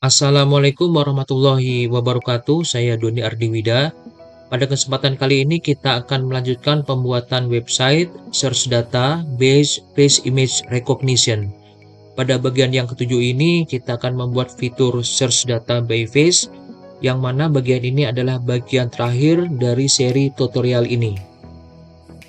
Assalamualaikum warahmatullahi wabarakatuh. Saya Doni Ardiwida. Pada kesempatan kali ini kita akan melanjutkan pembuatan website search data based face image recognition. Pada bagian yang ketujuh ini kita akan membuat fitur search data by face, yang mana bagian ini adalah bagian terakhir dari seri tutorial ini.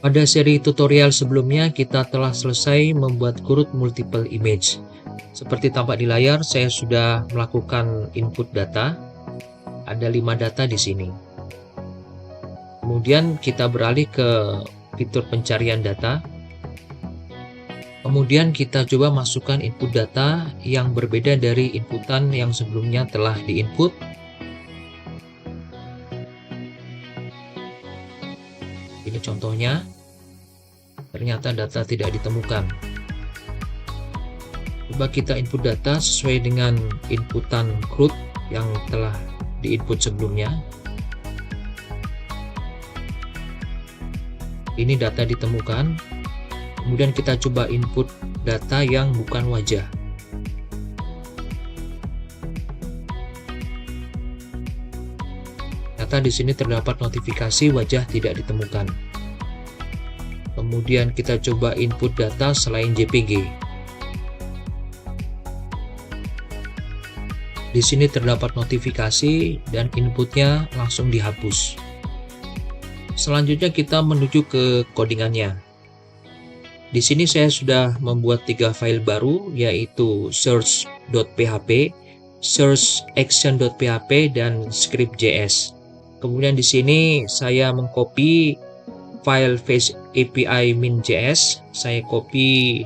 Pada seri tutorial sebelumnya kita telah selesai membuat kurut multiple image. Seperti tampak di layar, saya sudah melakukan input data. Ada 5 data di sini. Kemudian kita beralih ke fitur pencarian data. Kemudian kita coba masukkan input data yang berbeda dari inputan yang sebelumnya telah diinput. Ini contohnya. Ternyata data tidak ditemukan. Coba kita input data sesuai dengan inputan CRUD yang telah diinput sebelumnya. Ini data ditemukan. Kemudian kita coba input data yang bukan wajah. Data di sini terdapat notifikasi wajah tidak ditemukan. Kemudian kita coba input data selain JPG. Di sini terdapat notifikasi dan inputnya langsung dihapus. Selanjutnya kita menuju ke codingannya. Di sini saya sudah membuat 3 file baru, yaitu search.php, searchaction.php, dan script.js. Kemudian di sini saya mengcopy file face API min.js. Saya copy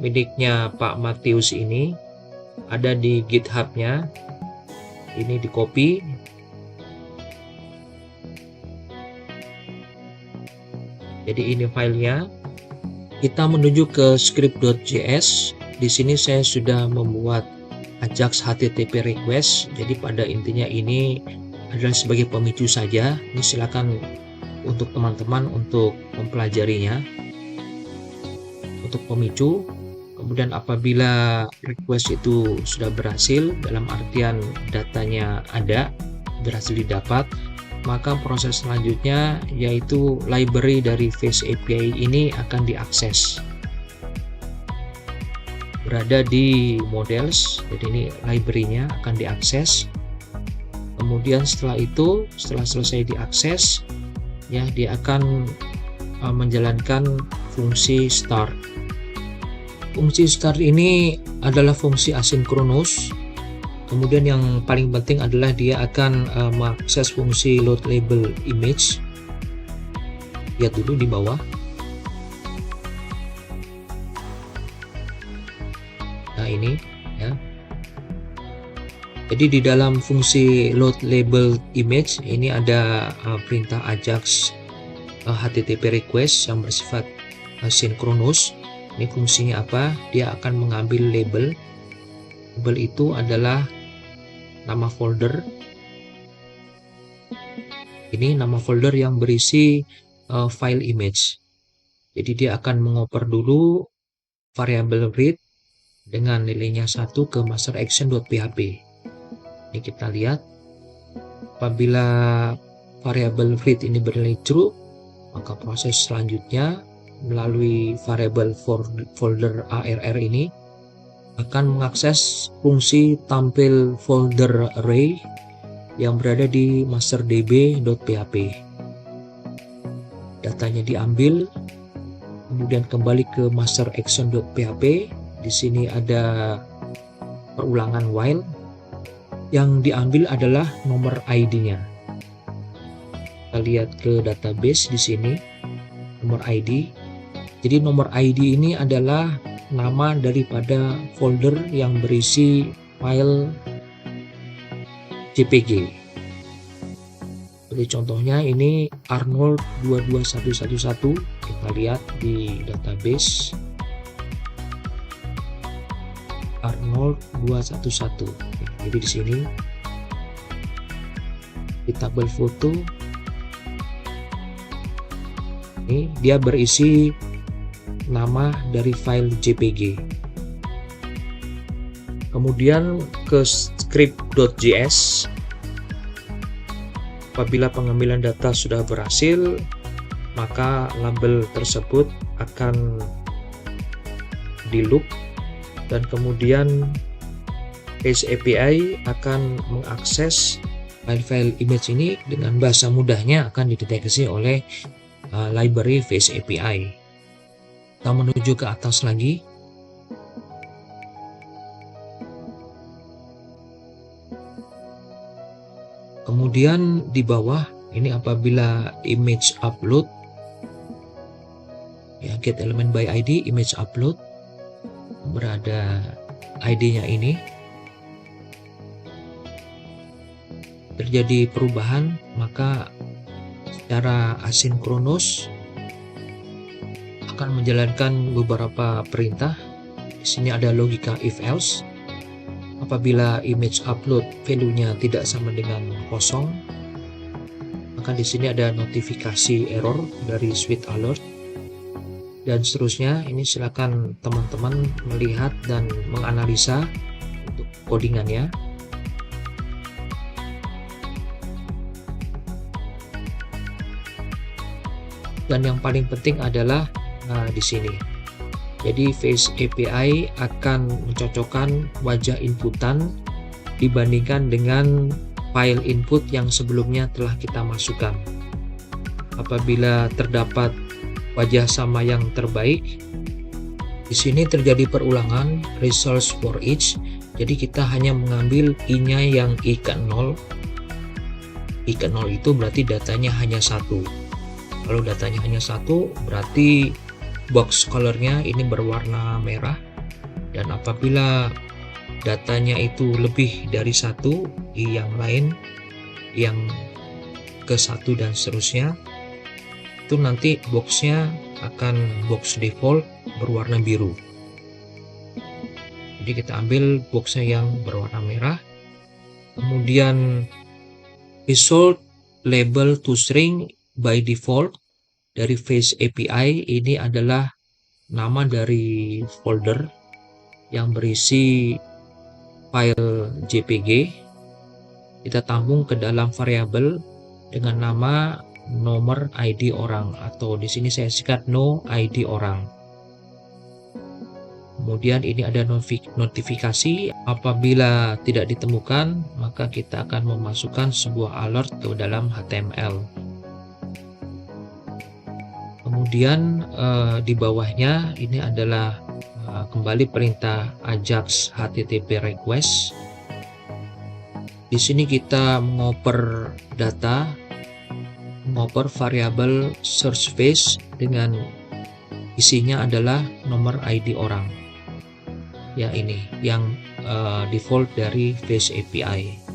miliknya Pak Matius ini. Ada di GitHub-nya. Ini di copy. Jadi ini filenya. Kita menuju ke script.js. Di sini saya sudah membuat Ajax HTTP request. Jadi pada intinya ini adalah sebagai pemicu saja. Ini silakan untuk teman-teman untuk mempelajarinya. Untuk pemicu. Kemudian apabila request itu sudah berhasil, dalam artian datanya ada, berhasil didapat, maka proses selanjutnya yaitu library dari Face API ini akan diakses. Berada di models, jadi ini library-nya akan diakses. Kemudian setelah itu, setelah selesai diakses, ya dia akan menjalankan fungsi start. Fungsi start ini adalah fungsi asinkronus. Kemudian yang paling penting adalah dia akan mengakses fungsi load label image. Lihat dulu di bawah. Nah ini ya. Jadi di dalam fungsi load label image ini ada perintah Ajax HTTP request yang bersifat sinkronus. Ini fungsinya apa? Dia akan mengambil label. Label itu adalah nama folder. Ini nama folder yang berisi file image. Jadi dia akan mengoper dulu variabel read dengan nilainya 1 ke master action.php. Ini kita lihat. Apabila variabel read ini bernilai true, maka proses selanjutnya melalui variabel folder ARR ini akan mengakses fungsi tampil folder array yang berada di masterdb.php. Datanya diambil, kemudian kembali ke master action.php. Di sini ada perulangan while. Yang diambil adalah nomor ID-nya. Kita lihat ke database di sini, nomor ID. Jadi nomor ID ini adalah nama daripada folder yang berisi file JPG. Seperti contohnya ini Arnold 22111. Kita lihat di database Arnold 211. Jadi di sini di tabel foto ini dia berisi nama dari file JPG. Kemudian ke script.js. Apabila pengambilan data sudah berhasil, maka label tersebut akan di loop dan kemudian Face API akan mengakses file-file image ini dengan bahasa mudahnya akan dideteksi oleh library Face API. Kita menuju ke atas lagi. Kemudian di bawah ini apabila image upload, ya, get element by ID, image upload, berada ID-nya ini, terjadi perubahan, maka secara asinkronus akan menjalankan beberapa perintah. Di sini ada logika if else. Apabila image upload value-nya tidak sama dengan kosong, maka di sini ada notifikasi error dari Swift Alert dan seterusnya. Ini silakan teman-teman melihat dan menganalisa untuk codingannya. Dan yang paling penting adalah di sini. Jadi Face API akan mencocokkan wajah inputan dibandingkan dengan file input yang sebelumnya telah kita masukkan. Apabila terdapat wajah sama yang terbaik, di sini terjadi perulangan results for each. Jadi kita hanya mengambil i-nya yang i ke 0. I ke 0 itu berarti datanya hanya 1. Kalau datanya hanya 1, berarti box colornya ini berwarna merah, dan apabila datanya itu lebih dari 1, yang lain yang ke 1 dan seterusnya, itu nanti boxnya akan box default berwarna biru. Jadi kita ambil boxnya yang berwarna merah. Kemudian result label to string by default dari Face API ini adalah nama dari folder yang berisi file JPG. Kita tampung ke dalam variabel dengan nama nomor ID orang, atau di sini saya singkat no ID orang. Kemudian ini ada notifikasi. Apabila tidak ditemukan, maka kita akan memasukkan sebuah alert ke dalam HTML. Kemudian di bawahnya ini adalah kembali perintah Ajax HTTP request. Di sini kita mengoper data, mengoper variabel search face dengan isinya adalah nomor ID orang. Ya, ini yang default dari Face API.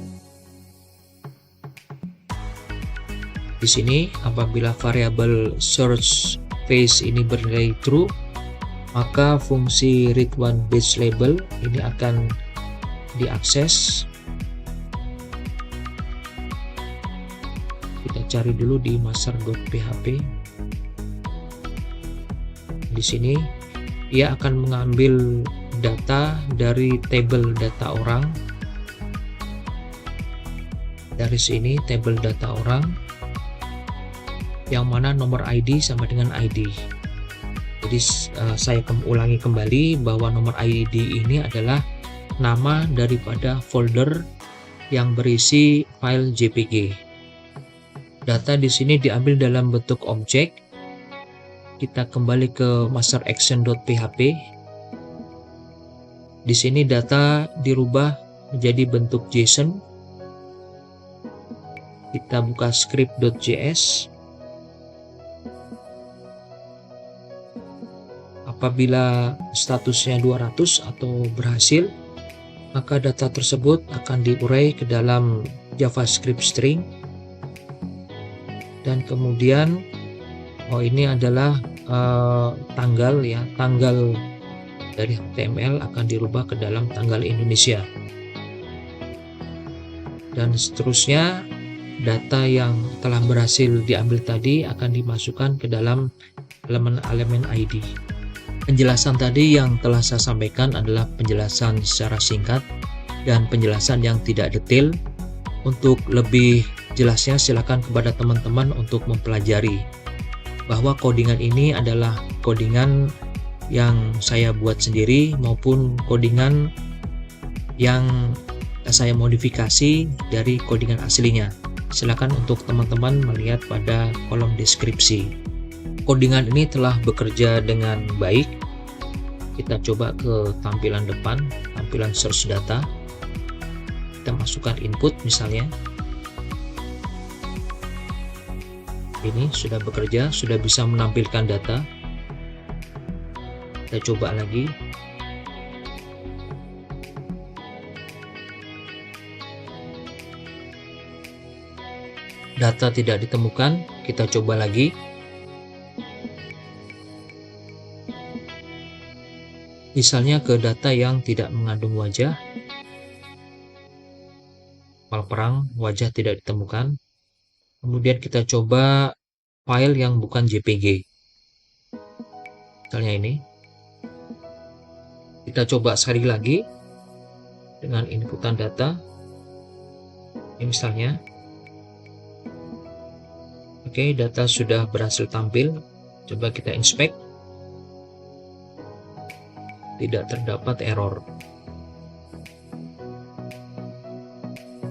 Di sini apabila variabel search face ini bernilai true, maka fungsi read one batch label ini akan diakses. Kita cari dulu di master.php. Di sini ia akan mengambil data dari tabel data orang. Dari sini tabel data orang, yang mana nomor ID sama dengan ID. Jadi saya ulangi kembali bahwa nomor ID ini adalah nama daripada folder yang berisi file JPG. Data di sini diambil dalam bentuk objek. Kita kembali ke master_action.php. Di sini data dirubah menjadi bentuk JSON. Kita buka script.js. Apabila statusnya 200 atau berhasil, maka data tersebut akan diurai ke dalam JavaScript string, dan kemudian ini adalah tanggal, ya, tanggal dari HTML akan dirubah ke dalam tanggal Indonesia, dan seterusnya data yang telah berhasil diambil tadi akan dimasukkan ke dalam elemen-elemen ID. Penjelasan tadi yang telah saya sampaikan adalah penjelasan secara singkat dan penjelasan yang tidak detail. Untuk lebih jelasnya silakan kepada teman-teman untuk mempelajari bahwa codingan ini adalah codingan yang saya buat sendiri maupun codingan yang saya modifikasi dari codingan aslinya. Silakan untuk teman-teman melihat pada kolom deskripsi. Codingan ini telah bekerja dengan baik. Kita coba ke tampilan depan, tampilan search data. Kita masukkan input misalnya. Ini sudah bekerja, sudah bisa menampilkan data. Kita coba lagi. Data tidak ditemukan, kita coba lagi. Misalnya ke data yang tidak mengandung wajah. Kapal perang, wajah tidak ditemukan. Kemudian kita coba file yang bukan JPG. Misalnya ini. Kita coba sekali lagi dengan inputan data. Ini misalnya. Oke, data sudah berhasil tampil. Coba kita inspect. Tidak terdapat error.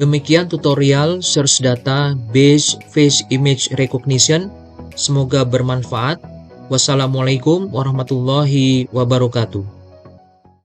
Demikian tutorial search data based face image recognition. Semoga bermanfaat. Wassalamualaikum warahmatullahi wabarakatuh.